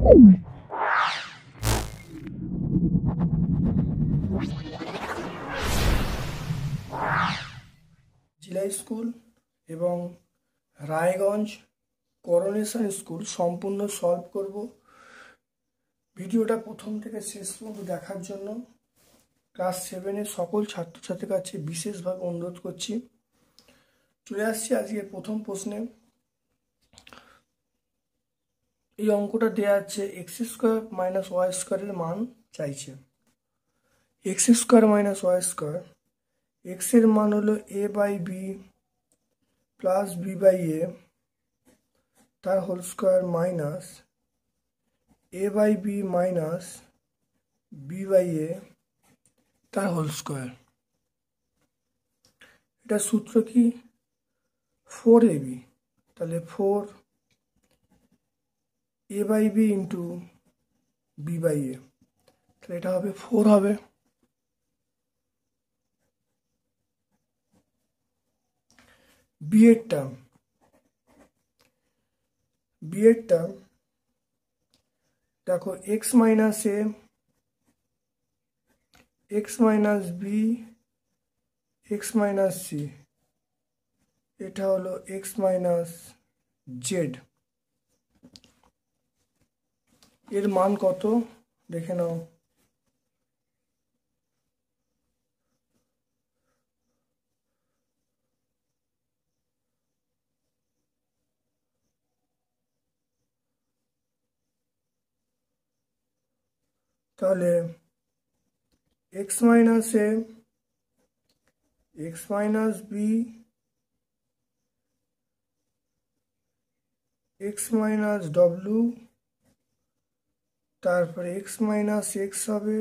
জিলা স্কুল এবং Raiganj coronation school সম্পূর্ণ সলভ করব। ভিডিওটা প্রথম থেকে শেষ পর্যন্ত দেখার জন্য ক্লাস 7-এর সকল ছাত্রছাত্রীর কাছে বিশেষভাবে অনুরোধ করছি। চলে আসছি আজকে প্রথম প্রশ্নে। এই অঙ্কটা দেওয়া আছে এক্স স্কোয়ার মাইনাস ওয়াই স্কোয়ারের মান চাইছে। X square minus Y square, এক্সের মান হলো A by B plus B by A তার whole square minus A by B minus B by A তার হোল স্কোয়ার। এটা সূত্র কি? 4ab, তাহলে 4 a by B into B by A, তাহলে এটা হবে 4 হবে। বি এর টার্ম দেখো এক্স মাইনাস এ, x minus B, x minus C, এটা হলো এক্স মাইনাস জেড। এর মান কত দেখে নাও। তাহলে এক্স মাইনাস এ, x minus B, x minus ডব্লু, তারপরে এক্স মাইনাস এক্স হবে,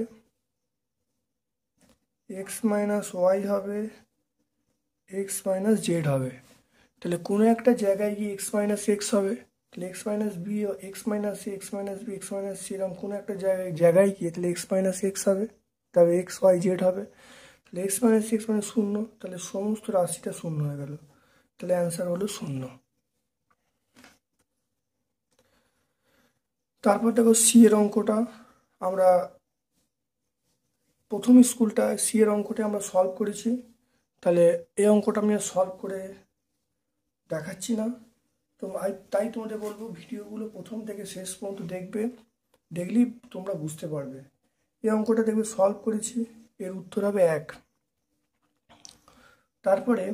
এক্স মাইনাস ওয়াই হবে, এক্স মাইনাস জেড হবে। তাহলে কোনো একটা জায়গায় গিয়ে এক্স মাইনাস এক্স হবে, তাহলে x minus B, x minus এ, x minus B, x minus c, এরকম কোনো একটা জায়গায় গিয়ে তাহলে এক্স মাইনাস এক্স হবে, তারপরে এক্স ওয়াই জেড হবে। তাহলে এক্স মাইনাস এক্স মানে 0, তাহলে সমস্ত রাশিটা 0 হয়ে গেল, তাহলে অ্যান্সার হলো 0। তারপর দেখো সি এর অঙ্কটা, আমরা প্রথম স্কুলটা সি এর অঙ্কটা আমরা সলভ করেছি। তাহলে এই অঙ্কটা আমি সলভ করে দেখাচ্ছি না, তো তাই তোমাদের বলবো ভিডিওগুলো প্রথম থেকে শেষ পর্যন্ত দেখবে, দেখলেই তোমরা বুঝতে পারবে। এই অঙ্কটা দেখবে সলভ করেছি, এর উত্তর হবে 1। তারপরে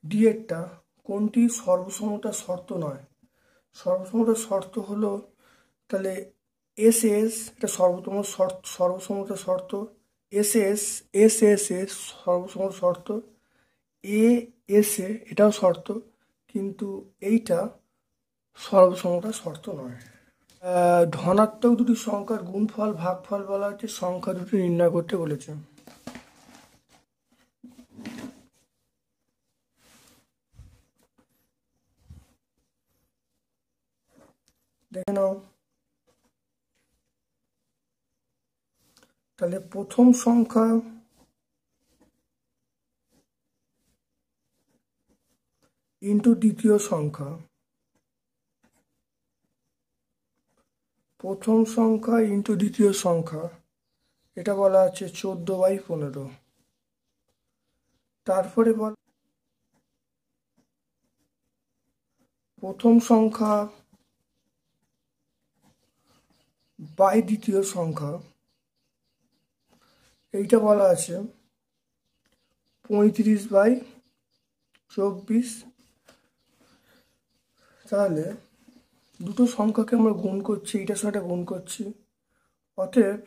ডি এরটা, কোনটি সর্বসমতার শর্ত নয়? সর্বসমতার শর্ত হলো তাহলে এস এস, এটা সর্বসমতার শর্ত। S S, S S S সর্বসমতার শর্ত। এ এস এ এটাও শর্ত, কিন্তু এইটা সর্বসমতার শর্ত নয়। ধনাত্মক দুটি সংখ্যার গুণফল ভাগফল বলা হচ্ছে, সংখ্যা দুটি নির্ণয় করতে বলেছে। দেখে নাও। তাহলে প্রথম সংখ্যা ইন্টু দ্বিতীয় সংখ্যা, প্রথম সংখ্যা ইন্টু দ্বিতীয় সংখ্যা, এটা বলা আছে 14/15। তারপরে বল প্রথম সংখ্যা বাই দ্বিতীয় সংখ্যা, এইটা বলা আছে 35/24। তাহলে দুটো সংখ্যাকে আমরা গুণ করছি, এইটার সাথে গুণ করছি, অতএব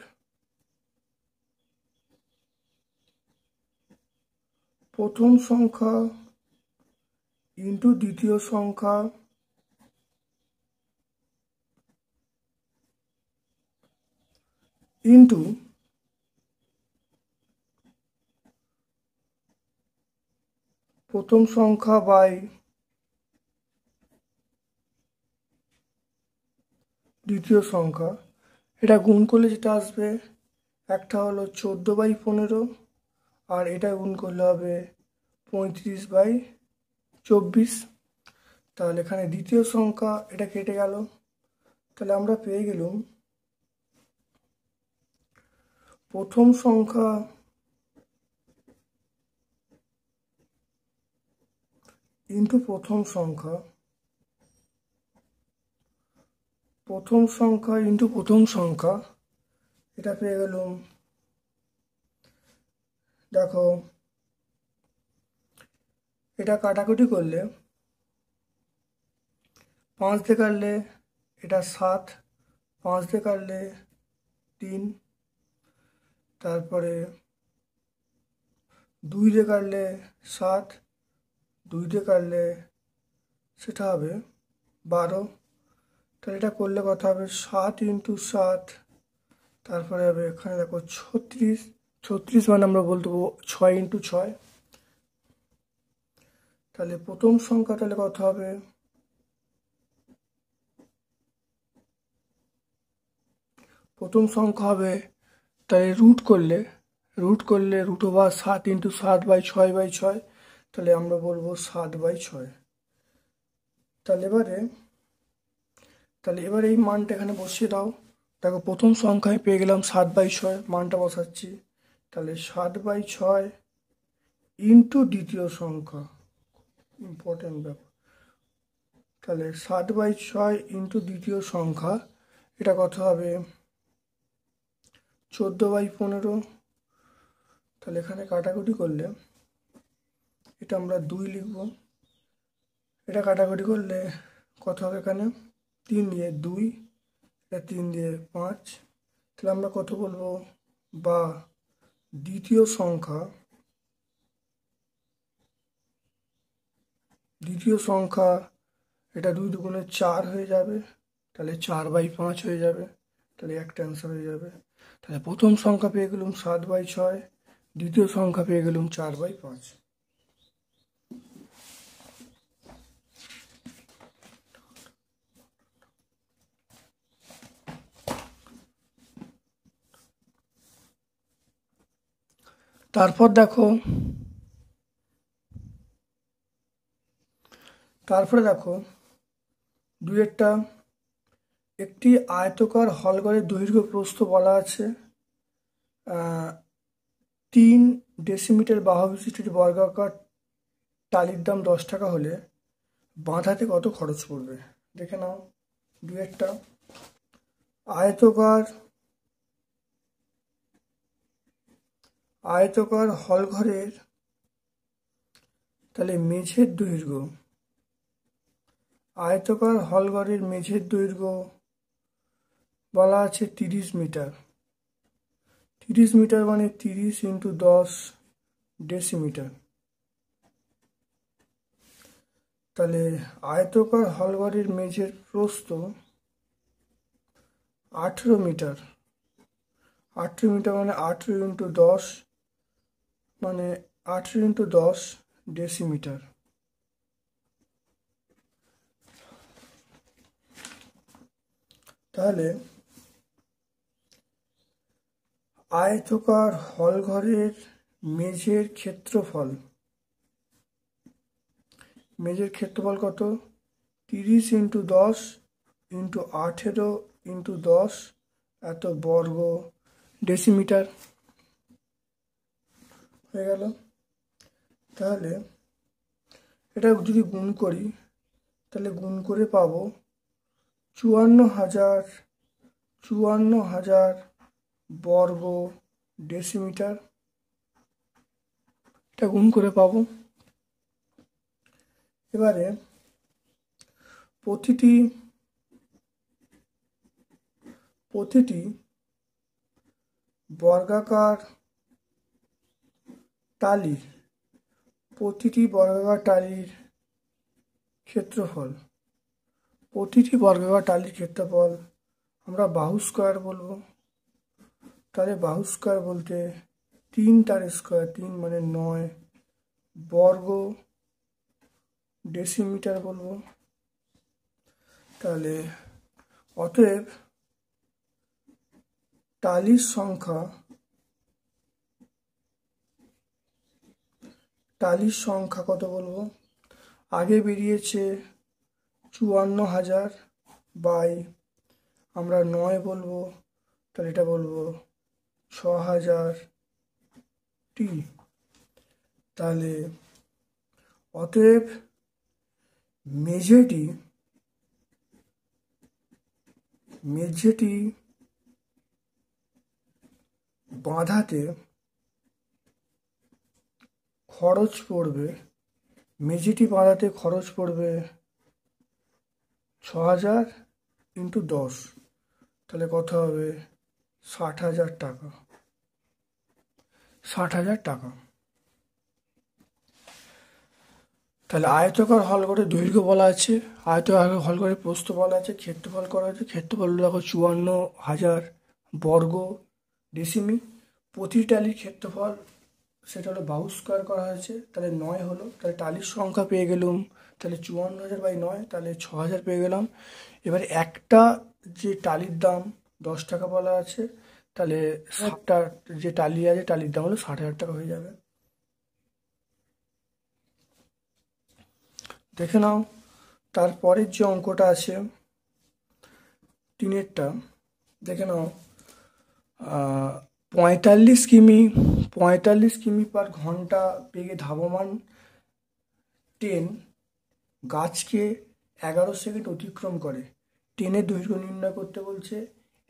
প্রথম সংখ্যা ইন্টু দ্বিতীয় সংখ্যা ইন্টু প্রথম সংখ্যা বাই দ্বিতীয় সংখ্যা, এটা গুণ করলে যেটা আসবে, একটা হলো 14/15 আর এটা গুণ করলে হবে 35/24। তাহলে এখানে দ্বিতীয় সংখ্যা এটা কেটে গেল, তাহলে আমরা পেয়ে গেলাম প্রথম সংখ্যা ইন্টু প্রথম সংখ্যা ইন্টু প্রথম সংখ্যা, এটা পেয়ে গেলাম। দেখো এটা কাটাকুটি করলে 5 দিয়ে কাটলে এটা 7, 5 দিয়ে কাটলে 3, তারপরে 2 দিয়ে কাটলে 7, 2 দিয়ে কাটলে সেটা হবে 12। তাহলে এটা করলে কথা হবে 7 ইন্টু 7, তারপরে হবে এখানে দেখো 36, 36 মানে আমরা বলতে পারবো 6 ইন্টু 6। তাহলে প্রথম সংখ্যা তাহলে কত হবে, প্রথম সংখ্যা হবে তাহলে রুট করলে রুট ওভার 7 ইন্টু 7/6/6, তাহলে আমরা বলবো 7/6। তাহলে এবারে এই মানটা এখানে বসিয়ে দাও। দেখো প্রথম সংখ্যায় পেয়ে গেলাম 7/6, মানটা বসাচ্ছি। তাহলে 7/6 ইন্টু দ্বিতীয় সংখ্যা, ইম্পর্টেন্ট ব্যাপার। তাহলে 7/6 ইন্টু দ্বিতীয় সংখ্যা, এটা কত হবে 14/15। তাহলে এখানে কাটাকুটি করলে এটা আমরা 2 লিখব, এটা কাটাকুটি করলে কত হবে এখানে 3 দিয়ে 2, এটা 3 দিয়ে 5। তাহলে আমরা কত বলবো, বা দ্বিতীয় সংখ্যা এটা 2 দুগুণে 4 হয়ে যাবে, তাহলে 4/5 হয়ে যাবে। তাহলে একটা অ্যান্সার হয়ে যাবে। তাহলে প্রথম সংখ্যা পেয়ে গেলাম 7/6, দ্বিতীয় সংখ্যা পেয়ে গেলাম 4/5। তারপর দেখো দুইয়েরটা, একটি আয়তকার হলঘরের দৈর্ঘ্য প্রস্থ বলা আছে 3 ডেসিমিটার বাহু বিশিষ্ট একটি বর্গাকার টালির দাম 10 টাকা হলে বাঁধাতে কত খরচ পড়বে। দেখে নাও দুইয়েরটা, আয়তকার হলঘরের তাহলে মেঝের দৈর্ঘ্য, আয়তকার হলঘরের মেঝের দৈর্ঘ্য বলা আছে 30 মিটার। 30 মিটার মানে 30 ইন্টু 10 ডেসিমিটার। তাহলে আয়তকার হলঘরের মেঝের প্রস্থ 18 মিটার। 18 মিটার মানে 18 ইন্টু 10 মানে 18 ইন্টু 10 ডেসিমিটার। তাহলে আয়তকার হলঘরের মেঝের ক্ষেত্রফল কত 30 ইন্টু 10 ইন্টু 18 ইন্টু 10 এত বর্গ ডেসিমিটার হয়ে গেল। তাহলে এটা যদি গুণ করি তাহলে গুণ করে পাবো 54,000 বর্গ ডেসিমিটার, এটা গুণ করে পাবো। এবারে প্রতিটি বর্গাকার টালির ক্ষেত্রফল, আমরা বাহু স্কয়ার বলবো। তাহলে বাহু স্কয়ার বলতে 3 তার স্কয়ার, 3 মানে 9 বর্গ ডেসিমিটার বলবো। তাহলে অতএব টালির সংখ্যা কত বলবো, আগে বেরিয়েছে 54,000 বাই আমরা 9 বলবো, তাহলে এটা বলবো 6000টি। তাহলে অতএব মেঝেটি বাঁধাতে খরচ পড়বে 6000 ইন্টু 10, তাহলে কত হবে? 60,000 টাকা। 60,000 টাকা। তাহলে আয়তাকার হলঘরের দৈর্ঘ্য বলা আছে, আয়তাকার হলঘরের প্রস্থ বলা আছে, ক্ষেত্রফল করা আছে। ক্ষেত্রফল দেখো 54,000 বর্গ ডেসিমি। প্রতি টালির ক্ষেত্রফল সেটা হলো 12 স্কোয়ার করা হয়েছে, তাহলে 9 হলো। তাহলে টালির সংখ্যা পেয়ে গেলাম, তাহলে 54,000/9, তাহলে 6,000 পেয়ে গেলাম। এবারে একটা যে টালির দাম 10 টাকা বলা আছে, তাহলে 7টা যে টালি আছে টালির দাম হলো 60,000 টাকা হয়ে যাবে। দেখে নাও তারপরের যে অঙ্কটা আছে তিনেরটা, দেখে নাও 45 কিমি পার ঘন্টা বেগে ধাবমান ট্রেন গাছকে 11 সেকেন্ড অতিক্রম করে। ট্রেনের দৈর্ঘ্য নির্ণয় করতে বলছে।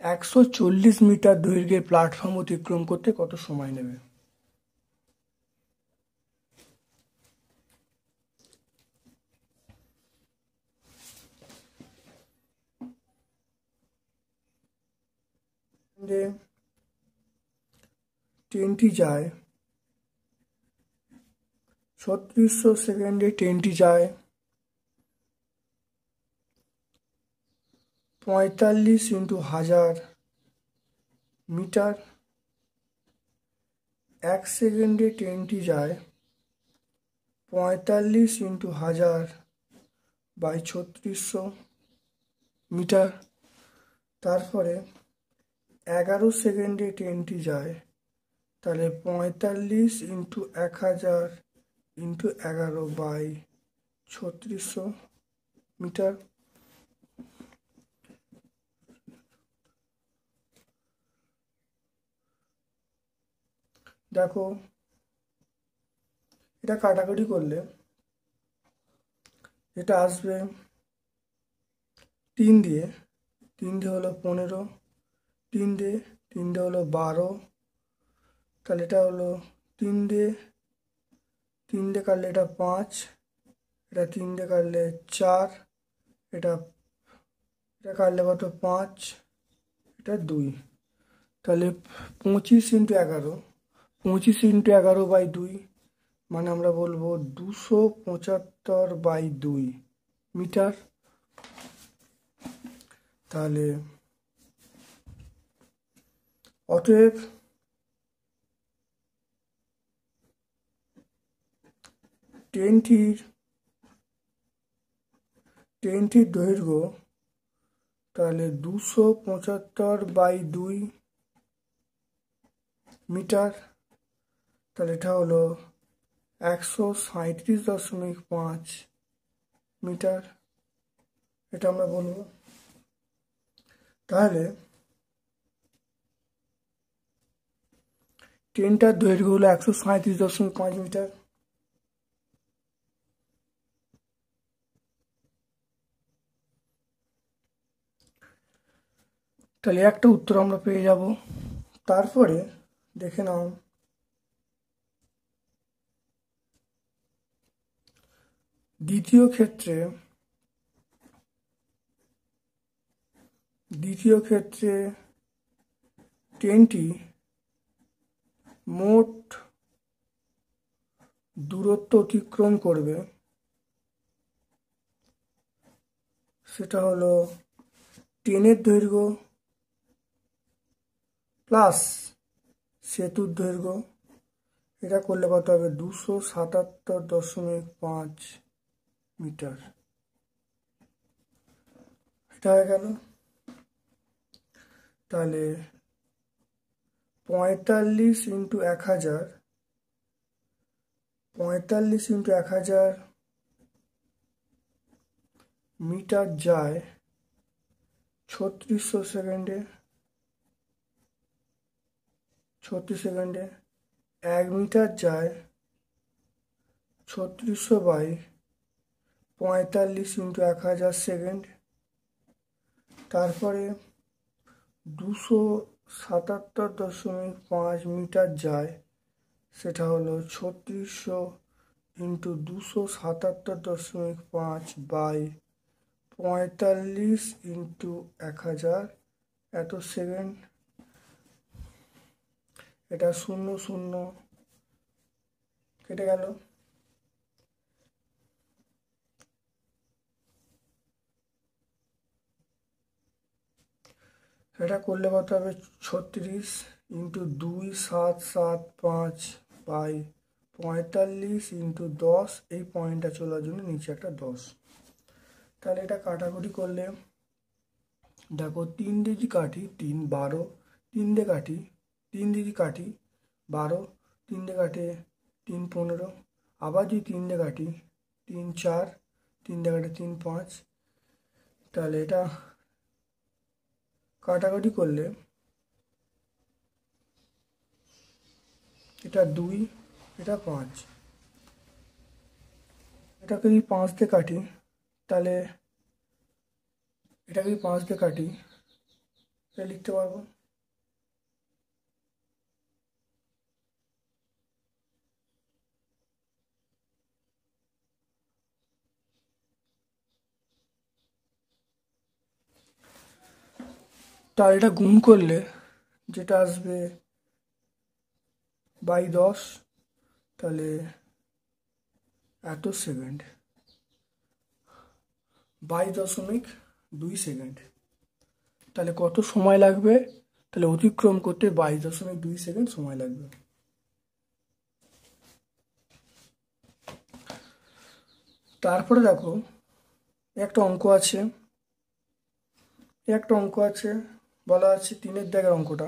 140 মিটার দৈর্ঘ্যের প্ল্যাটফর্ম অতিক্রম করতে কত সময় নেবে? ট্রেনটি যায় 3600 সেকেন্ডে, ট্রেনটি যায় 45 ইন্টু 1000 মিটার। 1 সেকেন্ডে ট্রেনটি যায় 45 ইন্টু 1000/3600 মিটার। তারপরে 11 সেকেন্ডে ট্রেনটি যায়, তাহলে 45 ইন্টু 1000 ইন্টু 11/3600 মিটার। দেখো এটা কাটাকাটি করলে এটা আসবে 3 দিয়ে হলো 15, 3 দিয়ে হলো 12, তাহলে এটা হলো 3 দিয়ে কাটলে এটা 5, এটা 3 দিয়ে কাটলে 4, এটা কাটলে কত? 5, এটা 2, তাহলে 25 ইন্টু 11, 25 ইন্টু 11/2, মানে আমরা বলবো 275/2 মিটার। তাহলে অতএব ট্রেনটির দৈর্ঘ্য তাহলে 275/2 মিটার, তাহলে এটা হলো 137.5 মিটার, এটা আমরা বলবো। তাহলে ট্রেনটার দৈর্ঘ্য হলো 137.5 মিটার। তাহলে একটা উত্তর আমরা পেয়ে যাব। তারপরে দেখে নাও দ্বিতীয় ক্ষেত্রে ট্রেনটি মোট দূরত্ব অতিক্রম করবে, সেটা হলো ট্রেনের দৈর্ঘ্য প্লাস সেতুর দৈর্ঘ্য। এটা করলে কত হবে? 277.5 মিটার। এটা হয়ে গেল। তাহলে 45 ইন্টু 1000 মিটার যায় 3600 সেকেন্ডে 1 মিটার যায় 3600/45 ইন্টু 1000 সেকেন্ড। তারপরে 277.5 মিটার যায়, সেটা হলো 3600 ইন্টু 277.5/45 ইন্টু 1000 এত সেকেন্ড। এটা 00 কেটে গেল। এটা করলে কত হবে? 36 ইন্টু 2775/45 ইন্টু 10, এই পয়েন্টটা চলার জন্য নিচে একটা 10। তাহলে এটা কাটাকুটি করলে দেখো 3 দিয়ে কাটি 3 12, 3 দিয়ে কাটি 3 দিয়ে কাটি 12, 3 দিয়ে কাটে 3 15, আবার যদি 3 দিয়ে কাটি 3 4, 3 দিয়ে কাটে 3 5। তাহলে এটা কাটাকাটি করলে এটা 2, এটা 5, এটাকে যদি 5 দিয়ে কাটি তাহলে এটাকে যদি 5 দিয়ে কাটি এটা লিখতে পারবো তার এটা গুণ করলে যেটা আসবে 10, তাহলে এত সেকেন্ড 22.2 সেকেন্ড। তাহলে কত সময় লাগবে? তাহলে অতিক্রম করতে 22.2 সেকেন্ড সময় লাগবে। তারপরে দেখো একটা অঙ্ক আছে, বলা আছে 3-এর দাগের অঙ্কটা।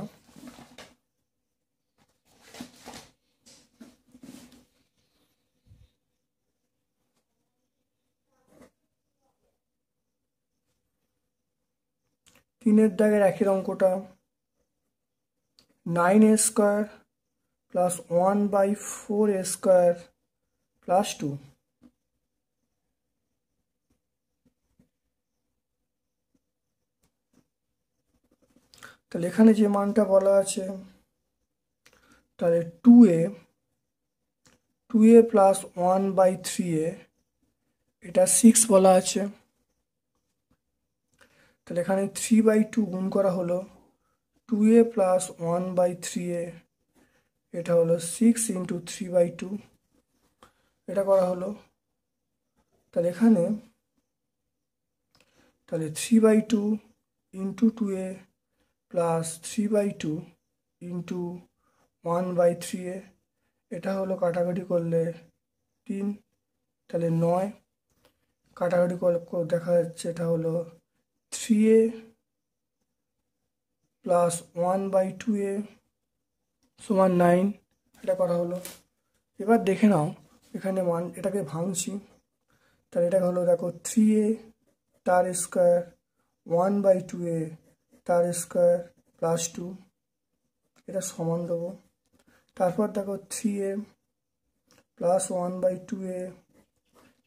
তিনের দাগের একের অঙ্কটা 9a² প্লাস 1/4a² প্লাস 2। তাহলে এখানে যে মানটা বলা আছে, তাহলে 2a প্লাস 1/3a, এটা 6 বলা আছে। তাহলে এখানে 3/2 গুণ করা হলো 2a প্লাস 1/3a, এটা হলো 6 ইন্টু 3/2, এটা করা হলো। তাহলে এখানে তাহলে 3/2 into 2a plus 3/2 into 1/3a, এটা হলো কাটাকাটি করলে 3, তাহলে 9। কাটাকাটি করে দেখা যাচ্ছে এটা হলো 3a প্লাস 1/2a সমান 9, এটা করা হলো। এবার দেখে নাও এখানে মান, এটাকে ভাঙছি, তাহলে এটা হলো দেখো 3a তার স্কোয়ার 1/2a তার স্কোয়ার প্লাস 2, এটা সমান দেবো। তারপর দেখো 3a প্লাস 1/2a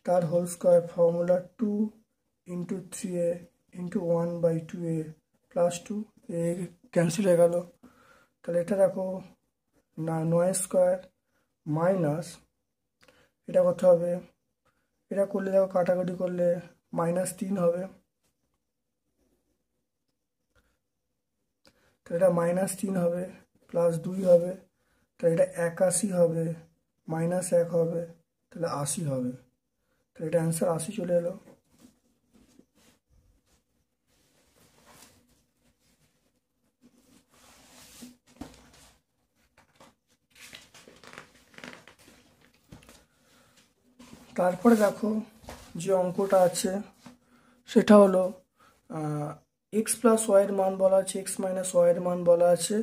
তার whole square, formula 2 into 3a into 1/2a plus 2, a cancel হয়ে গেল। তাহলে এটা দেখো 9² মাইনাস, এটা কত হবে? এটা করলে দেখো কাটাকাটি করলে -3 হবে। তাহলে এটা -3 হবে, প্লাস 2 হবে, তাহলে এটা 81 হবে, -1 হবে, তাহলে 80 হবে। তাহলে এটা অ্যান্সার 80 চলে এলো। তারপরে দেখো যে অঙ্কটা আছে সেটা হলো এক্স প্লাস ওয়াইয়ের মান বলা আছে, এক্স মাইনাস ওয়াইয়ের মান বলা আছে,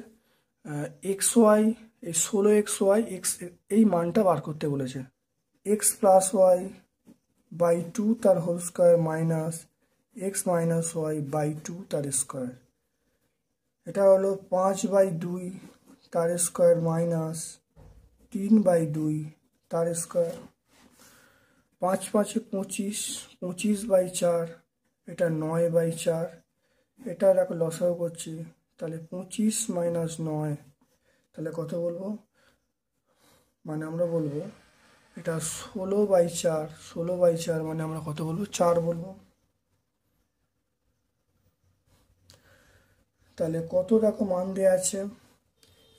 এক্স ওয়াই এই 16xy এই মানটা বার করতে বলেছে। এক্স প্লাস ওয়াই বাই 2 তার whole square minus X minus Y by 2 তার স্কোয়ার। এটা হলো 5/2 তার স্কোয়ার মাইনাস 3/2 তার স্কোয়ার। 5 5 25, 25/4, এটা 9/4। এটা দেখো লসাগু করছি, তাহলে 25 মাইনাস 9, তাহলে কত বলবো? মানে আমরা বলবো এটা 16/4, 16/4 মানে আমরা কত বলবো? 4 বলবো। তাহলে কত দেখো মান দেওয়া আছে,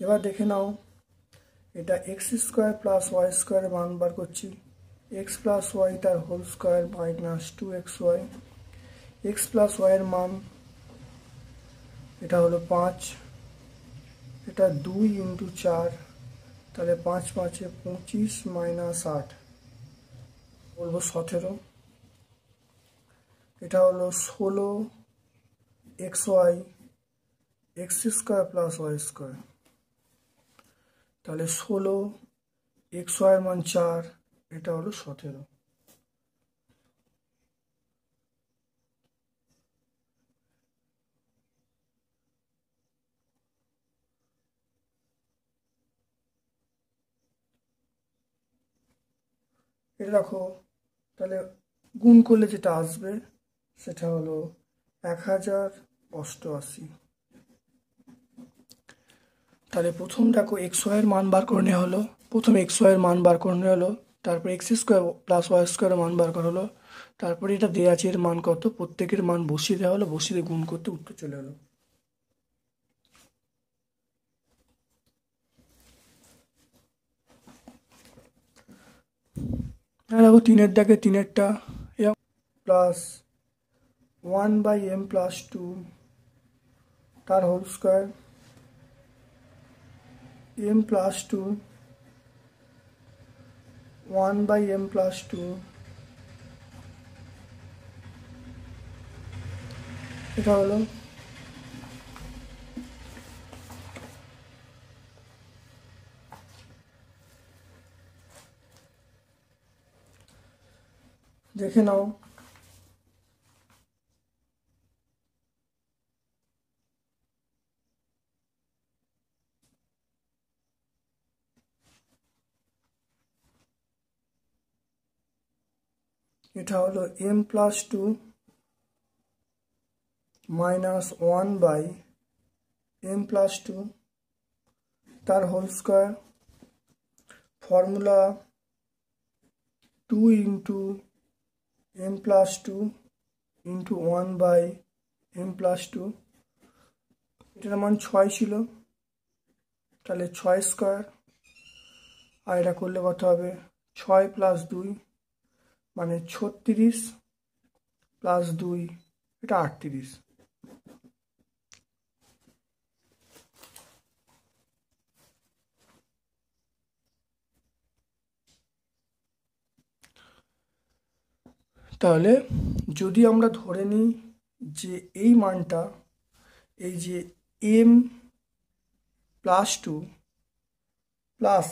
এবার দেখে নাও। এটা এক্স স্কোয়ার প্লাস ওয়াই স্কোয়ারের মান বার করছি। এক্স প্লাস ওয়াই তার whole square minus 2xy। X plus ওয়াইয়ের মান এটা হলো 5, এটা 2 × 4, তাহলে 5 5 25 মাইনাস 8 বলবো 17। এটা হলো 16xy x square plus y square, তাহলে 16, xy মান 4, এটা হলো 17। এটা দেখো, তাহলে গুণ করলে যেটা আসবে সেটা হলো 1088। তাহলে প্রথম দেখো xy এর মান বার করে নেওয়া হলো, প্রথম xy এর মান বার করে নেওয়া হলো, তারপর এক্স স্কোয়ার প্লাস ওয়াই স্কোয়ারের মান বার করা হলো, তারপরে এটা দেওয়া আছে এর মান কত, প্রত্যেকের মান বসিয়ে দেওয়া হলো, বসিয়ে গুণ করতে উত্তর চলে এলো। দেখো 3-এর দাগে 3-এরটা প্লাস 1/m+2 তার হোল স্কোয়ার m+2 1/m+2, এটা হলো দেখে নাও। এটা হলো m+2 মাইনাস 1/m+2 তার whole square, formula 2 × m+2 × 1/m+2, এটার মান 6 ছিল, তাহলে 6 স্কোয়ার। আর এটা করলে কত হবে? 6 + 2 মানে 36 + 2 এটা 38। তাহলে যদি আমরা ধরে নিই যে এই মানটা, এই যে m+2 প্লাস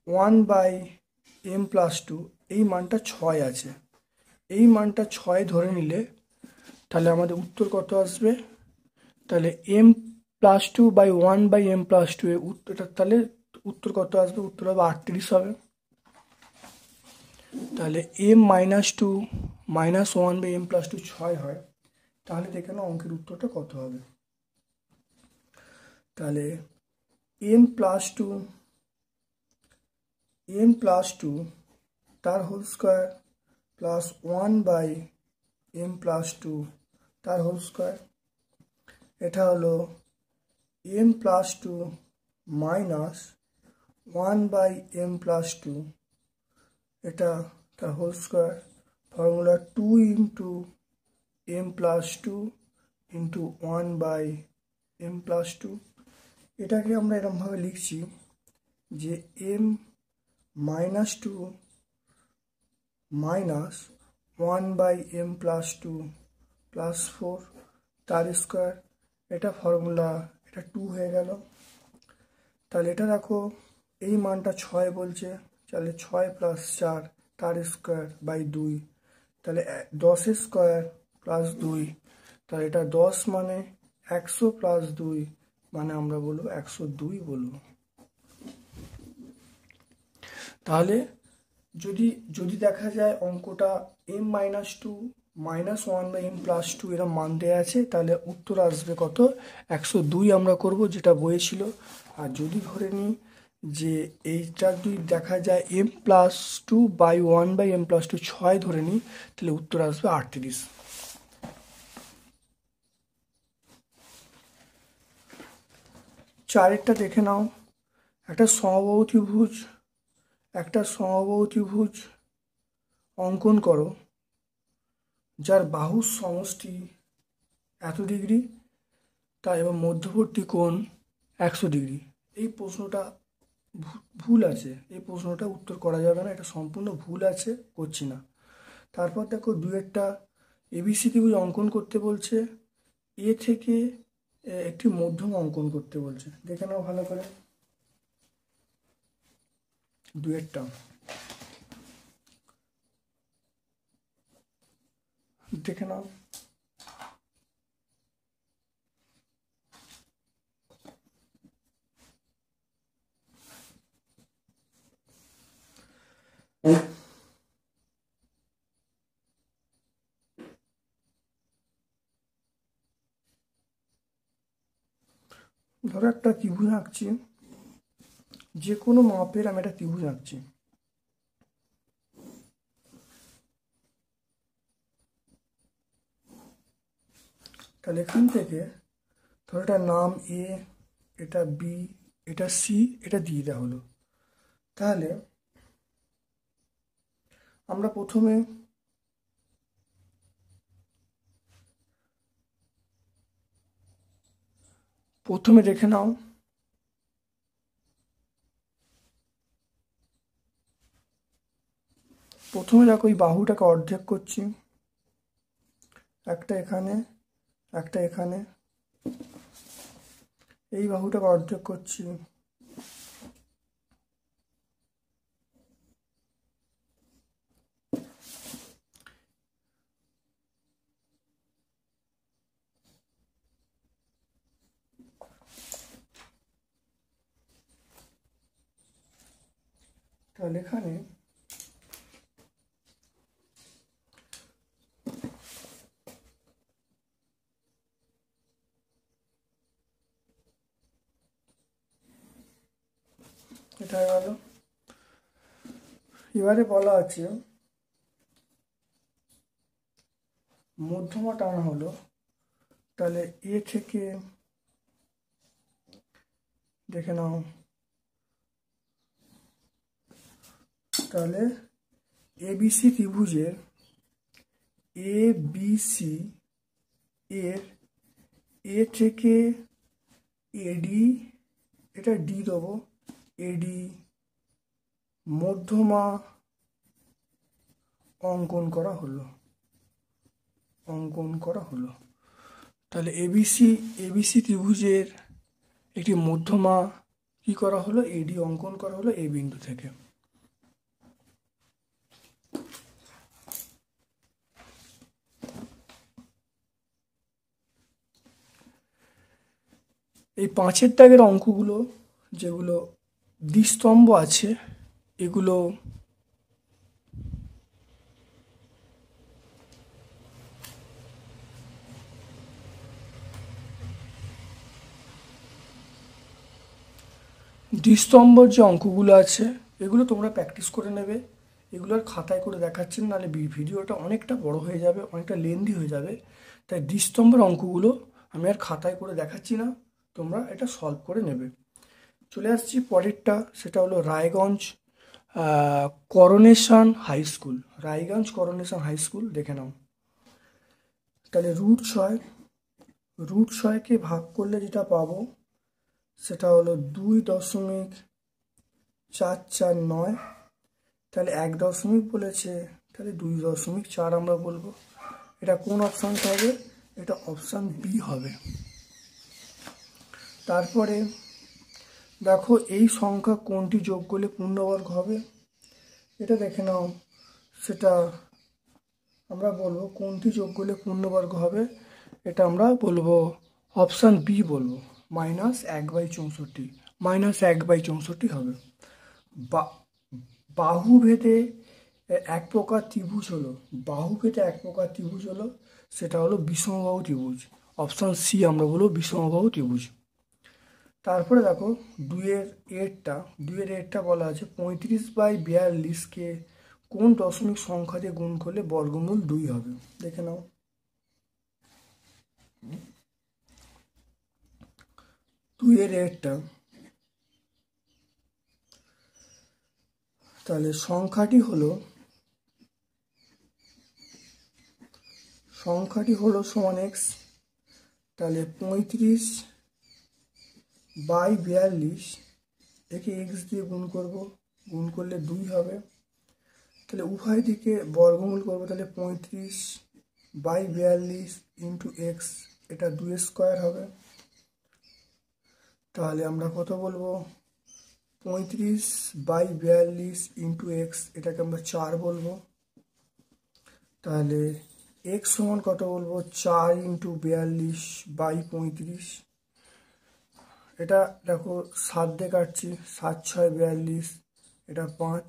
1/m+2 এই মানটা 6 আছে, এই মানটা 6 ধরে নিলে তাহলে আমাদের উত্তর কত আসবে? তাহলে m+2/1/m+2 এর উত্তরটা, তাহলে উত্তর কত আসবে? উত্তর হবে 38 হবে। তাহলে m-2 - 1/m+2 6 হয়, তাহলে দেখে নাও অঙ্কের উত্তরটা কত হবে। তাহলে m+2 তার হোল স্কোয়ার প্লাস 1/m+2 তার হোল স্কোয়ার, এটা হলো m+2 মাইনাস 1/m+2, এটা তার whole square, formula 2 × m+2 × 1/m+2। এটাকে আমরা এরকমভাবে লিখছি যে m-2 মাইনাস 1/m+2 প্লাস 4 তার স্কোয়ার, এটা ফর্মুলা, এটা 2 হয়ে গেল। তাহলে এটা দেখো এই মানটা 6 বলছে, তাহলে 6 + 4 তার স্কোয়ার বাই 2, তাহলে 10² প্লাস 2, তাহলে এটা 10 মানে 100 প্লাস 2 মানে আমরা বলবো 102 বলবো। তাহলে যদি যদি দেখা যায় অঙ্কটা m-2 -1/m+2 এরকম মান দেওয়া আছে, তাহলে উত্তর আসবে কত? 102 আমরা করব, যেটা বইয়ে ছিল। আর যদি ধরে নিই যে এইটা যদি দেখা যায় m+2/1/m+2 6 ধরে নিই, তাহলে উত্তর আসবে 38। চারেরটা দেখে নাও। একটা সমবাহু ত্রিভুজ অঙ্কন করো যার বাহুর সমষ্টি এত ডিগ্রি, তা এবং মধ্যবর্তী কোণ 100 ডিগ্রি। এই প্রশ্নটা ভুল আছে, এই প্রশ্নটা উত্তর করা যাবে না, এটা সম্পূর্ণ ভুল আছে, করছি না। তারপর দেখো দুয়েরটা এবিসি ত্রিভুজ অঙ্কন করতে বলছে, এ থেকে একটি মধ্যম অঙ্কন করতে বলছে। দেখে নাও ভালো করে দুয়েরটা। দেখে নাও। ধরো একটা ত্রিভুজ আঁকছি, যে কোনো মাপের আমি একটা ত্রিভুজ আঁকছি। তাহলে এখান থেকে ধরো এটার নাম এ, এটা বি, এটা সি, এটা দিয়ে দেওয়া হলো। তাহলে আমরা প্রথমে দেখে নাও, প্রথমে দেখো এই বাহুটাকে অর্ধেক করছি, একটা এখানে একটা এখানে, এই বাহুটাকে অর্ধেক করছি, তাহলে এখানে এটা গেল। এবারে বলা আছে মধ্যমা টানা হলো, তাহলে এ থেকে দেখে নাও, তাহলে এবিসি ত্রিভুজের ABC এর এ থেকে এডি, এটা ডি দেবো, এডি মধ্যমা অঙ্কন করা হলো। তাহলে এবিসি ত্রিভুজের একটি মধ্যমা কি করা হলো? এডি অঙ্কন করা হলো এই বিন্দু থেকে। এই 5-এর দাগের অঙ্কগুলো যেগুলো দ্বিস্তম্ভ আছে, এগুলো দ্বিস্তম্ভর যে অঙ্কগুলো আছে এগুলো তোমরা প্র্যাকটিস করে নেবে। এগুলো আর খাতায় করে দেখাচ্ছেন, নাহলে ভিডিওটা অনেকটা বড় হয়ে যাবে, অনেকটা লেন্দি হয়ে যাবে। তাই দ্বিস্তম্ভের অঙ্কগুলো আমি আর খাতায় করে দেখাচ্ছি না, তোমরা এটা সলভ করে নেবে। চলে আসছি পরেরটা, সেটা হলো Raiganj coronation high school. Raiganj coronation high school দেখে নাও। তাহলে √6কে ভাগ করলে যেটা পাবো সেটা হলো 2.449। তাহলে 1 দশমিক বলেছে, তাহলে 2.4 আমরা বলবো। এটা কোন অপশানটা হবে? এটা অপশান বি হবে। তারপরে দেখো এই সংখ্যা কোনটি যোগ করলে পূর্ণবর্গ হবে, এটা দেখে নাও। সেটা আমরা বলবো কোনটি যোগ করলে পূর্ণবর্গ হবে, এটা আমরা বলবো অপশান বি বলবো, -1/64, -1/64 হবে। বাহুভেদে এক প্রকার ত্রিভুজ হলো, বাহুভেদে এক প্রকার ত্রিভুজ হলো, সেটা হলো বিষমবাহু ত্রিভুজ। অপশান সি আমরা বলবো বিষমবাহু ত্রিভুজ। তারপরে দেখো দুইয়ের এরটা বলা আছে 35/42কে কোন দশমিক সংখ্যা দিয়ে গুণ করলে বর্গমূল 2 হবে, দেখে নাও। দুইয়ের এরটা, তাহলে সংখ্যাটি হলো সমান এক্স, তাহলে 35/42 একে এক্স দিয়ে গুণ করব, গুণ করলে 2 হবে। তাহলে উভয় দিকে বর্গমূল করবো, তাহলে 35/42 ইন্টু এক্স, এটা 2 স্কোয়ার হবে। তাহলে আমরা কত বলবো, 35/42 ইন্টু এক্স, এটাকে আমরা 4 বলবো। তাহলে এক্স সমান কত বলবো, 4 ইন্টু 42/35, এটা দেখো 7 দিয়ে কাটছি, 7 × 6 = 42, এটা 5।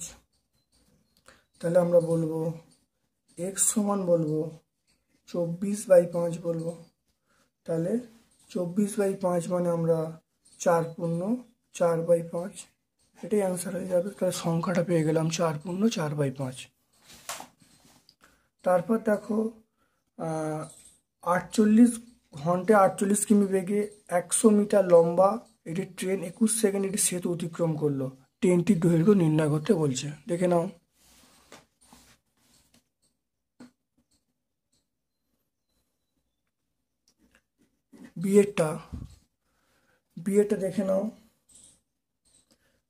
তাহলে আমরা বলবো এক্স সমান বলবো 24/5 বলবো। তাহলে 24/5 মানে আমরা 4 পূর্ণ 4/5, এটাই অ্যান্সার হয়ে যাবে। তাহলে সংখ্যাটা পেয়ে গেলাম 4 পূর্ণ 4/5। তারপর দেখো 48 ঘন্টায় 48 কিমি বেগে 100 মিটার লম্বা এটি ট্রেন 21 সেকেন্ড এটি সেতু অতিক্রম করলো, ট্রেনটির দৈর্ঘ্য নির্ণয় করতে বলছে, দেখে নাও। বিয়েরটা দেখে নাও।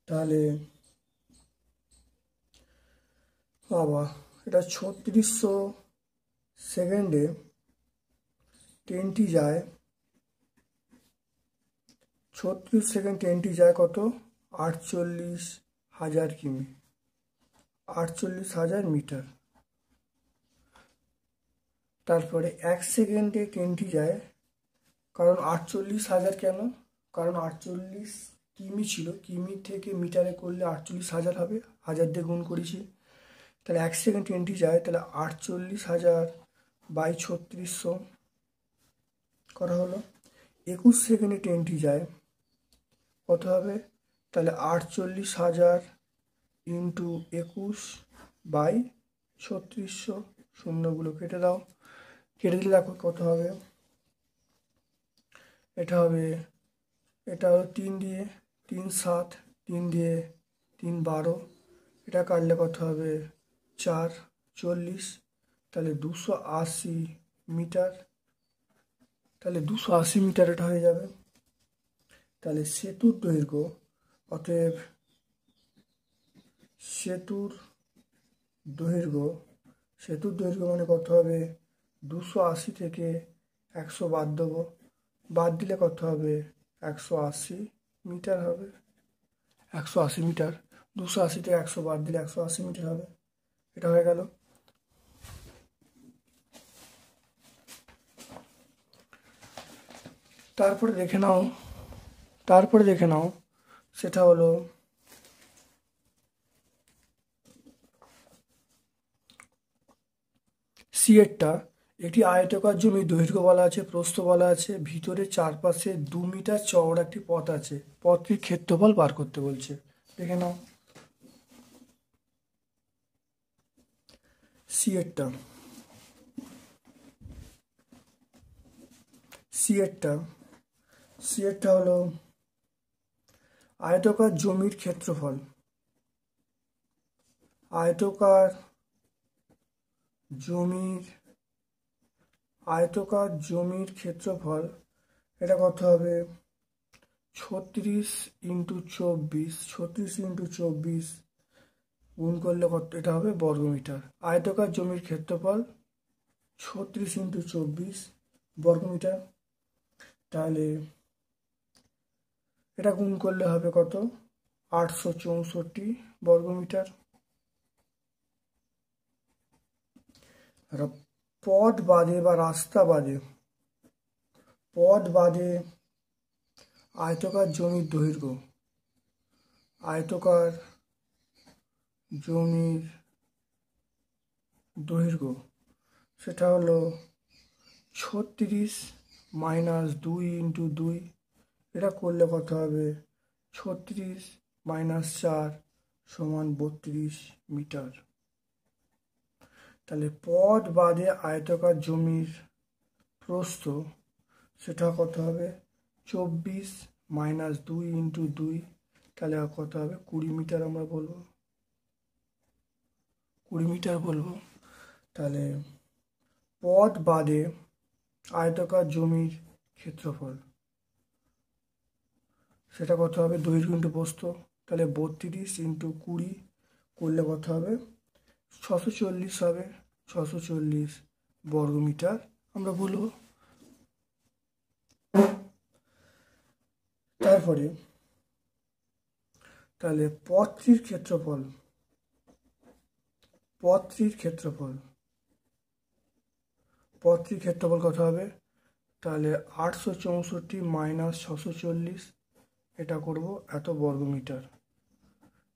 তাহলে বাবা, এটা 3600 সেকেন্ডে ট্রেনটি যায়, 36 সেকেন্ড ট্রেনটি যায় কত, 48,000 কিমি, 48,000 মিটার। তারপরে 1 সেকেন্ডে ট্রেনটি যায়, কারণ 48,000 কেন, কারণ 48 কিমি ছিল, কিমি থেকে মিটারে করলে 48,000 হবে, 1000 দিয়ে গুণ করেছি। তাহলে 1 সেকেন্ড ট্রেনটি যায়, তাহলে 48,000/3600 করা হলো। 21 সেকেন্ডে ট্রেনটি যায়, কত হবে, তাহলে 48,000 ইন্টু 21/3600, শূন্যগুলো কেটে দাও, কেটে দিলে দেখো কত হবে, এটা হবে 3 দিয়ে 3 7, 3 দিয়ে 3 12, এটা কাটলে কত হবে 4 40, তাহলে 280 মিটার, তাহলে 280 মিটার এটা হয়ে যাবে। তাহলে সেতুর দৈর্ঘ্য, অতএব সেতুর দৈর্ঘ্য মানে কত হবে, 280 থেকে 100 বাদ দেবো, বাদ দিলে কত হবে, 180 মিটার হবে, 180 মিটার, 280 থেকে 100 বাদ দিলে 180 মিটার হবে, এটা হয়ে গেল। তারপরে দেখে নাও, সেটা হলো সিয়েরটা, একটি আয়তাকার জমি দৈর্ঘ্য বলা আছে, প্রস্থ বলা আছে, ভিতরে চারপাশে 2 মিটার চওড়া একটি পথ আছে, পথটির ক্ষেত্রফল বার করতে বলছে, দেখে নাও। সিয়েরটা হলো আয়তাকার জমির ক্ষেত্রফল, আয়তাকার জমির ক্ষেত্রফল, এটা কত হবে, 36 × 24 গুণ করলে কত, এটা হবে বর্গমিটার। আয়তাকার জমির ক্ষেত্রফল 36 × 24 বর্গমিটার। তাহলে এটা গুণ করলে হবে কত, 864 বর্গমিটার। একটা পথ বাদে বা রাস্তা বাদে, পথ বাদে আয়তকার জমির দৈর্ঘ্য, আয়তকার জমির দৈর্ঘ্য সেটা হলো 36 - 2 × 2। এটা করলে কত হবে? 36 - 4 = 32 মিটার। তাহলে পথ বাদে আয়তকার জমির প্রস্থ সেটা কত হবে? 24 - 2 × 2, তাহলে কত হবে? 20 মিটার আমরা বলবো, 20 মিটার বলবো। তাহলে পথ বাদে আয়তকার জমির ক্ষেত্রফল সেটা কত হবে? দৈর্ঘ্য × প্রস্থ, তাহলে 32 × 20 করলে কত হবে? 640 হবে, 640 বর্গমিটার আমরা বলবো। তারপরে তাহলে পথটির ক্ষেত্রফল, পথটির ক্ষেত্রফল কত হবে? তাহলে 864 - 640, এটা করব এত বর্গমিটার।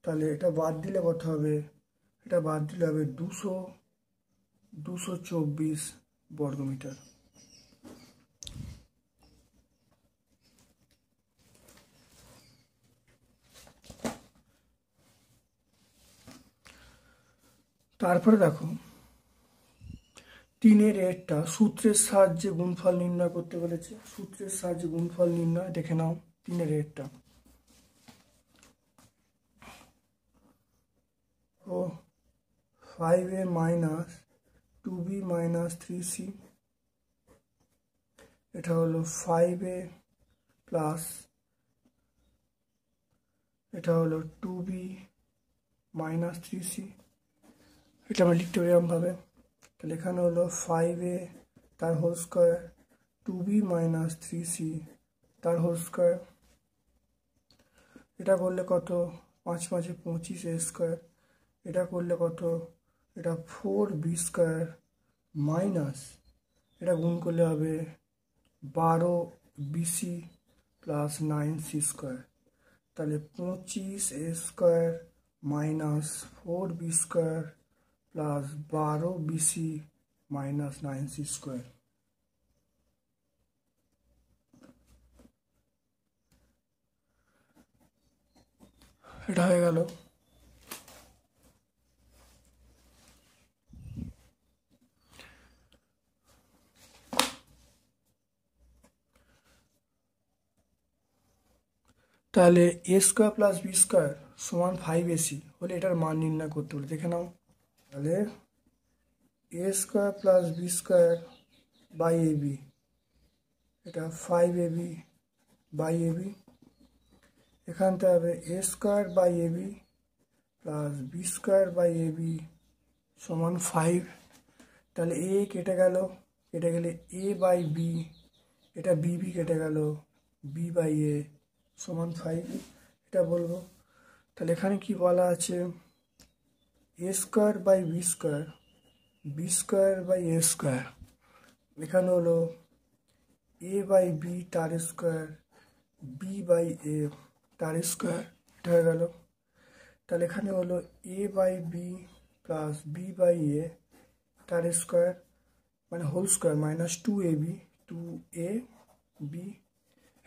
তাহলে এটা বাদ দিলে কত হবে? এটা বাদ দিলে হবে 224 বর্গমিটার। তারপরে দেখো 3-এর একটা সূত্রের সাহায্যে গুণফল নির্ণয় করতে বলেছে। সূত্রের সাহায্যে গুণফল নির্ণয় দেখে নাও। 3-এর একটা ও 5a - 2b - 3c, এটা হলো 5a প্লাস এটা হলো 2b - 3c, এটা আমরা লিখতে পারি এরকমভাবে। তাহলে এখানে হলো 5a তার হোল স্কোয়ার, 2b - 3c তার হোল স্কোয়ার। এটা করলে কত? 5 × 5 = 25a স্কোয়ার। এটা করলে কত? এটা 4b স্কোয়ার মাইনাস এটা গুণ করলে হবে 12bc প্লাস 9c স্কোয়ার। তাহলে 25a square minus 4b square plus 12bc minus 9c square. এটা হয়ে গেল। তাহলে a square plus b square সমান 5ac হলে এটার মান নির্ণয় করতে বলে, দেখে নাও। তাহলে a square plus b square by ab, এটা 5ab বাই ab। এখানটা হবে a square by ab plus b square by ab সমান 5। তাহলে a কেটে গেলে a বাই b, এটা b কেটে গেল b বাই a সমান 5, এটা বলবো। তাহলে এখানে কি বলা আছে? a square by b square, b square by a square, এখানে হলো a বাই b তার স্কোয়ার, b বাই a তার স্কোয়ার, এটা হয়ে গেল। তাহলে এখানে হলো a by b plus b by a তার স্কোয়ার মানে হোল স্কোয়ার মাইনাস 2ab,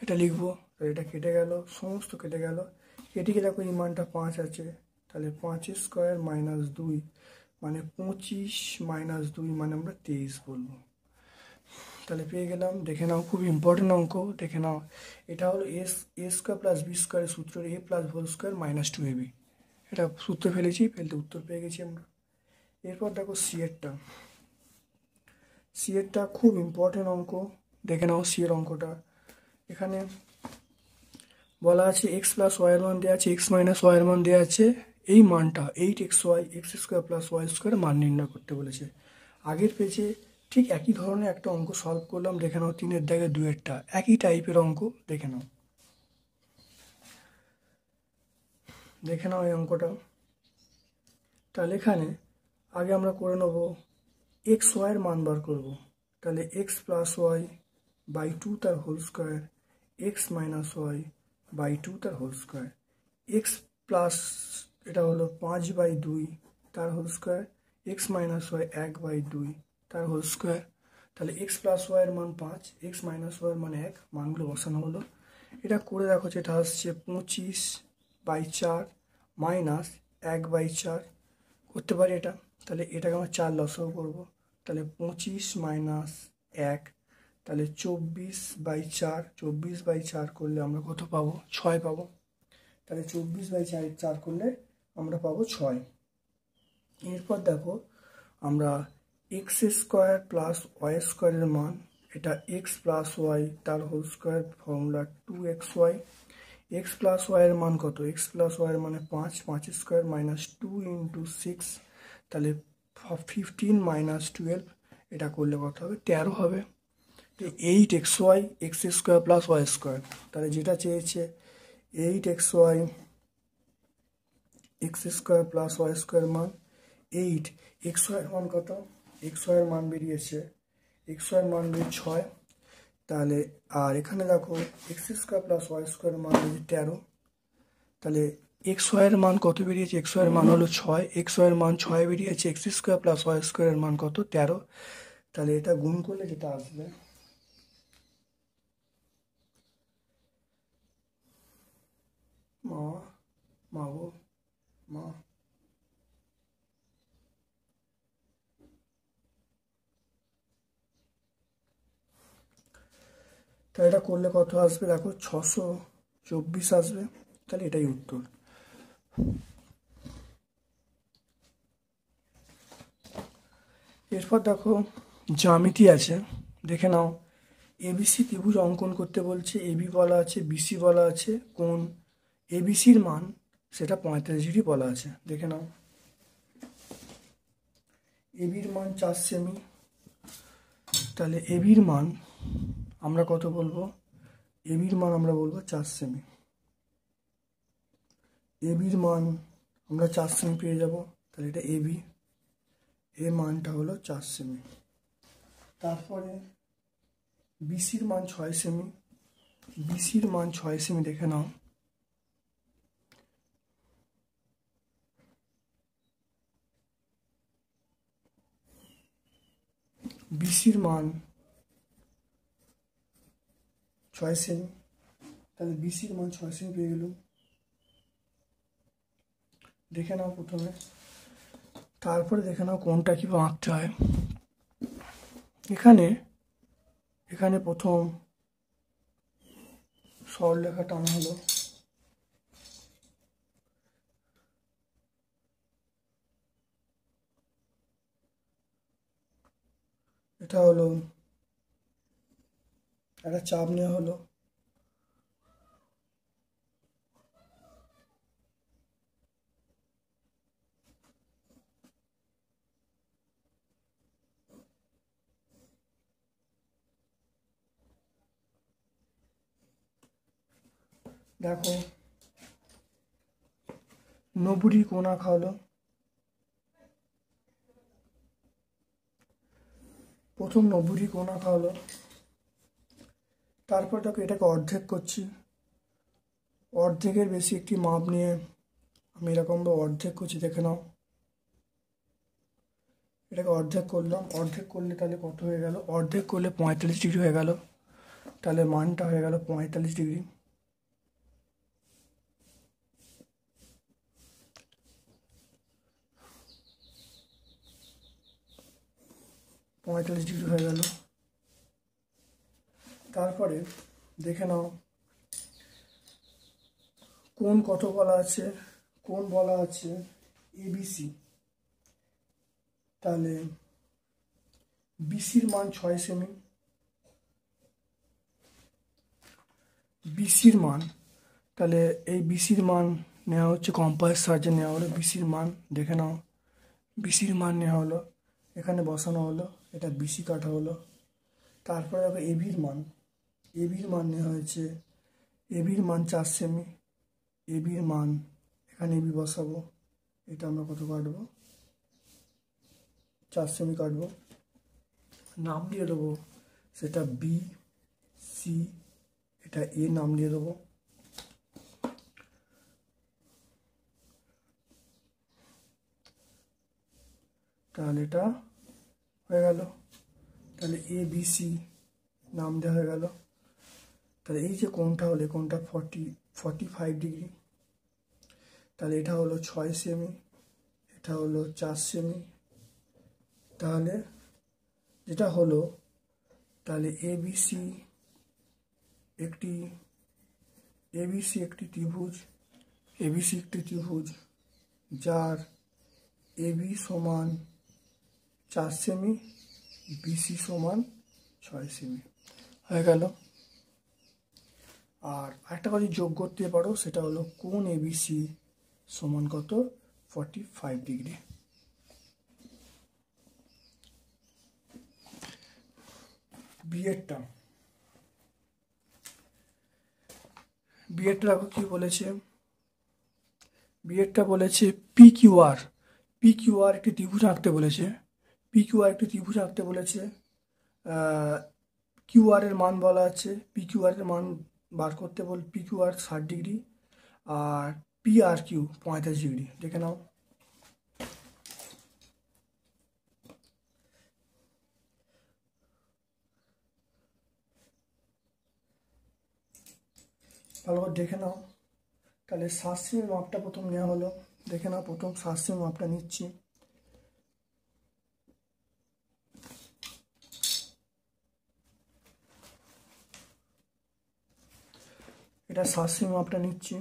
এটা লিখবো। এটা কেটে গেল, সমস্ত কেটে গেল। কেটে গেলে এই মানটা 5 আছে, তাহলে 5 স্কোয়ার মাইনাস 2 মানে 25 - 2 মানে আমরা 23 বলবো। তাহলে পেয়ে গেলাম। দেখে নাও, খুব ইম্পর্টেন্ট অঙ্ক, দেখে নাও। এটা হলো a স্কোয়ার প্লাস b স্কোয়ারের সূত্র, a plus whole square minus 2ab। এটা সূত্র ফেলতে উত্তর পেয়ে গেছি আমরা। এরপর দেখো সি এরটা খুব ইম্পর্টেন্ট অঙ্ক, দেখে নাও সি এর অঙ্কটা। এখানে বলা আছে এক্স প্লাস ওয়াইয়ের মান দেওয়া আছে, এক্স মাইনাস ওয়াইয়ের মান দেওয়া আছে, এই মানটা 8xy x square plus y square মান নির্ণয় করতে বলেছে। আগের পেজে ঠিক একই ধরনের একটা অঙ্ক সলভ করলাম, দেখে নাও। 3-এর দাগে 2-এরটা একই টাইপের অঙ্ক, দেখে নাও এই অঙ্কটা। তাহলে এখানে আগে আমরা করে নেব এক্স ওয়াইয়ের মান বার করব, তাহলে x plus y by two তার whole square, x minus Y by two তার হোল স্কোয়ার, এক্স প্লাস এটা হলো 5/2 তার whole square, x minus y 1/2 তার হোল স্কোয়ার। তাহলে এক্স প্লাস ওয়াইয়ের মান 5, এক্স মাইনাস ওয়াইয়ের মান 1, মানগুলো বসানো হলো। এটা করে দেখো, যেটা আসছে 25/4 মাইনাস 1/4 করতে পারি এটা। তাহলে এটাকে আমরা 4 লসাগু করবো, তাহলে 25 মাইনাস 1, তাহলে 24/4, 24/4 করলে আমরা কত পাবো? 6 পাবো। তাহলে 24/4 করলে আমরা পাবো 6। এরপর দেখো আমরা এক্স স্কোয়ার প্লাস ওয়াই স্কোয়ারের মান, এটা এক্স প্লাস ওয়াই তার whole square, formula 2xy। X plus ওয়াইয়ের মান কত? এক্স প্লাস ওয়াইয়ের মানে 5, 5 স্কোয়ার মাইনাস 2 ইন্টু 6, তাহলে 15 মাইনাস 12, এটা করলে কত হবে? 13 হবে। তো 8xy x square plus y square, তাহলে যেটা চেয়েছে 8xy x square plus y square মান 8, এক্স ওয়াইয়ের মান কত? এক্স ওয়াইয়ের মান বেরিয়েছে, এক্স ওয়াইয়ের মান বেরিয়ে 6। তাহলে আর এখানে দেখো x square plus y square মান বেরিয়ে 13। তাহলে এক্স ওয়াইয়ের মান কত বেরিয়েছে? এক্স ওয়াইয়ের মান হলো 6, এক্স ওয়াইয়ের মান 6 বেরিয়েছে, এক্স স্কোয়ার প্লাস ওয়াই স্কোয়ারের মান কত? 13। তাহলে এটা গুণ করলে যেটা আসবে, মা মাগো মা, তাহলে এটা করলে কত আসবে? দেখো 624 আসবে। তাহলে এটাই উত্তর। এরপর দেখো জ্যামিতি আছে, দেখে নাও। এবিসি ত্রিভুজ অঙ্কন করতে বলছে, এবি বলা আছে, বিসি বলা আছে, কোণ এবিসির মান সেটা 45 ডিগ্রি বলা আছে। দেখে নাও, এবির মান 4 সেমি, তাহলে এবির মান আমরা কত বলবো? এবির মান আমরা বলবো 4 সেমি। এবির মান আমরা 4 সেমি পেয়ে যাব, তাহলে এটা এবি, এর মানটা হলো 4 সেমি। তারপরে বিসির মান 6 সেমি, বিসির মান 6 সেমি, দেখে নাও। বিসির মান 6 সেমি, তাহলে বিসির মান 6 সেমি পেয়ে গেল। দেখে নাও প্রথমে, তারপরে দেখে নাও কোনটা কীভাবে আঁকতে হয়। এখানে প্রথম সরলরেখা টানা হলো, এটা হলো একটা চাপ নেওয়া হলো, দেখো 90 কোণ আঁকা হলো। প্রথম 90 কোণ আঁকা হলো, তারপর দেখো এটাকে অর্ধেক করছি, অর্ধেকের বেশি একটি মাপ নিয়ে আমি এরকমভাবে অর্ধেক করছি। দেখে নাও, এটাকে অর্ধেক করলাম, অর্ধেক করলে তাহলে কত হয়ে গেল? অর্ধেক করলে 45 ডিগ্রি হয়ে গেল, তাহলে মানটা হয়ে গেল 45 ডিগ্রি। হয়ে গেল। তারপরে দেখে নাও কোণ কত বলা আছে? কোণ বলা আছে এবিসি, তাহলে বিসির মান 6 সেমি, বিসির মান, তাহলে এই বিসির মান নেওয়া হচ্ছে, কম্পাসের সাহায্যে নেওয়া হলো বিসির মান। দেখে নাও, বিসির মান নেওয়া হলো, এখানে বসানো হলো, এটা বিসি কাটা হলো। তারপরে দেখো এবির মান, এবির মান নেওয়া হয়েছে, এবির মান 4 সেমি, এবির মান এখানে এবি বসাবো, এটা আমরা কত কাটবো? 4 সেমি কাটবো। নাম দিয়ে দেবো, সেটা বি সি, এটা এ নাম দিয়ে দেবো। তাহলে এটা হয়ে গেল, তাহলে এ বি সি নাম দেওয়া হয়ে গেল। তাহলে এই যে কোণটা হলো, কোণটা 45 ডিগ্রি। তাহলে এটা হলো 6 সেমি, এটা হলো 4 সেমি। তাহলে যেটা হলো, তাহলে এবিসি একটি ত্রিভুজ, যার এবি সমান 4 সেমি, বিসি সমান 6 সেমি হয়ে গেল। আর একটা কথা যোগ করতে পারো, সেটা হলো কোণ এবিসি সমান কত, 45 ডিগ্রি। বিয়েরটা দেখো কি বলেছে, বিয়েরটা বলেছে পি কিউ আর একটি ত্রিভুজ আঁকতে বলেছে। কিউ আর এর মান বলা আছে, পি কিউ আর এর মান বার করতে বল। পি কিউ আর 60 ডিগ্রি আর পি আর কিউ 45 ডিগ্রি। দেখে নাও। ভালো করে দেখে নাও। তাহলে 7 সেমি মাপটা প্রথম নেওয়া হলো। দেখে নাও, প্রথম 7 সেমি মাপটা নিচ্ছি। এটা 7 সেমি মাপটা নিচ্ছি।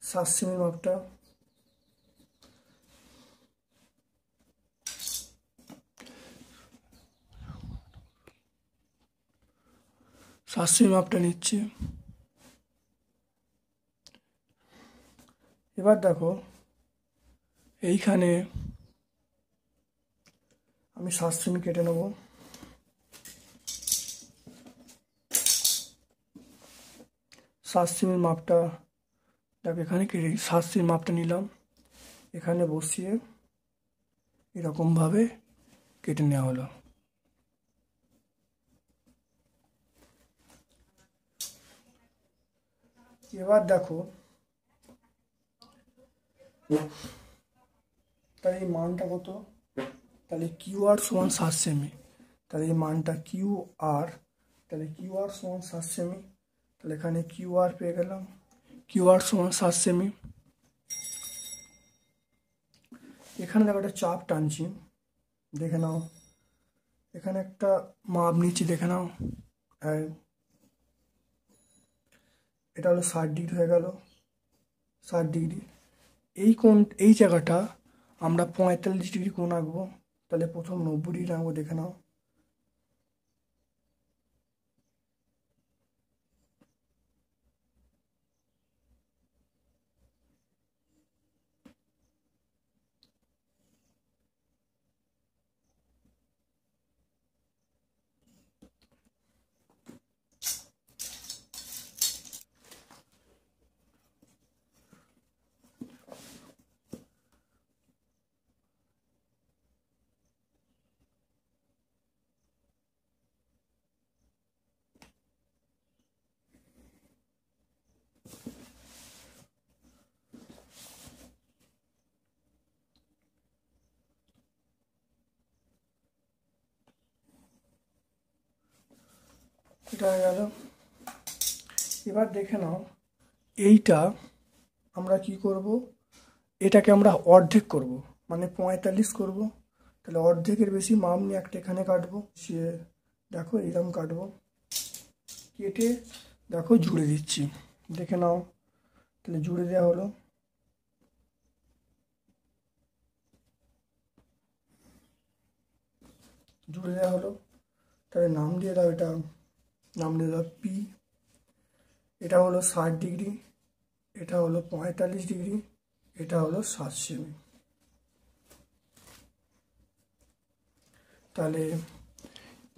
সাত সেমি মাপটা, নিচ্ছি। এবার দেখো, এইখানে আমি 7 সেমি কেটে নেব। 7 সেমির মাপটা দেখো, এখানে কেটে 7 সেমি মাপটা নিলাম, এখানে বসিয়ে এরকমভাবে কেটে নেওয়া হলো। এবার দেখো, তাহলে এই মানটা কত, তাহলে কিউ আর সমান 7 সেমি। তাহলে এই মানটা কিউ আর, তাহলে কিউ আর সমান 7 সেমি। তাহলে এখানে কিউ আর পেয়ে গেলাম, কিউ আর সমান 7 সেমি। এখানে দেখো একটা চাপ টানছি, দেখে নাও। এখানে একটা মাপ নিচ্ছি, দেখে নাও। এটা হলো 60 ডিগ্রি হয়ে গেল, 60 ডিগ্রি। এই জায়গাটা আমরা 45 ডিগ্রি কোণ আঁকবো। তাহলে প্রথম 90 ডিগ্রি আঁকবো, দেখে নাও। এটা হয়ে গেল। এবার দেখে নাও, এইটা আমরা কি করব, এটাকে আমরা অর্ধেক করব, মানে 45 করব। তাহলে অর্ধেকের বেশি মাপ নিয়ে একটা এখানে কাটবো, সে দেখো এরকম কাটবো, কেটে দেখো জুড়ে দিচ্ছি, দেখে নাও। তাহলে জুড়ে দেওয়া হলো। তাহলে নাম দিয়ে দাও, এটা নাম দিয়ে দাও পি। এটা হলো 60 ডিগ্রি, এটা হলো 45 ডিগ্রি, এটা হলো 7 সেমি। তাহলে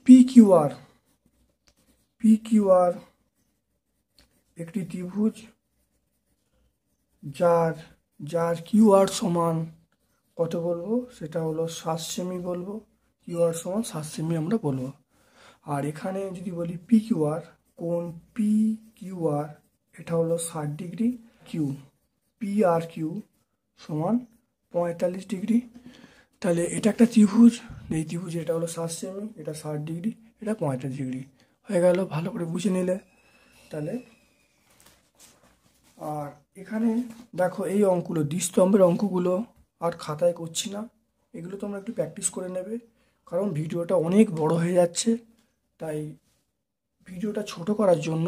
পি কিউ আর একটি ত্রিভুজ যার যার কিউআর সমান কত বলবো, সেটা হলো 7 সেমি বলবো। কিউআর সমান 7 সেমি আমরা বলবো। আর এখানে যদি বলি পি কিউআর, কোণ পি কিউআর এটা হলো 60 degree. Q P R Q সমান 45 ডিগ্রি। তাহলে এটা একটা ত্রিভুজ, এই ত্রিভুজ এটা হলো 7 সেমি, এটা 60 ডিগ্রি, এটা 45 ডিগ্রি হয়ে গেল, ভালো করে বুঝে নিলে। তাহলে আর এখানে দেখো এই অঙ্কগুলো, দ্বিস্তম্ভের অঙ্কগুলো আর খাতায় করছি না, এগুলো তোমরা একটু প্র্যাকটিস করে নেবে, কারণ ভিডিওটা অনেক বড় হয়ে যাচ্ছে। তাই ভিডিওটা ছোট করার জন্য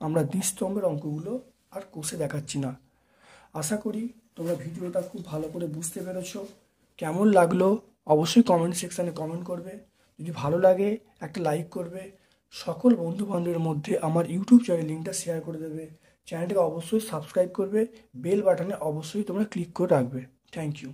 আমরা দ্বিস্তম্ভের অঙ্কগুলো আর কষে দেখাচ্ছি না। আশা করি তোমরা ভিডিওটা খুব ভালো করে বুঝতে পেরেছো। কেমন লাগলো অবশ্যই কমেন্ট সেকশানে কমেন্ট করবে। যদি ভালো লাগে একটা লাইক করবে। সকল বন্ধু বান্ধবের মধ্যে আমার ইউটিউব চ্যানেল লিঙ্কটা শেয়ার করে দেবে। চ্যানেলটাকে অবশ্যই সাবস্ক্রাইব করবে, বেল বাটনে অবশ্যই তোমরা ক্লিক করে রাখবে। Thank you.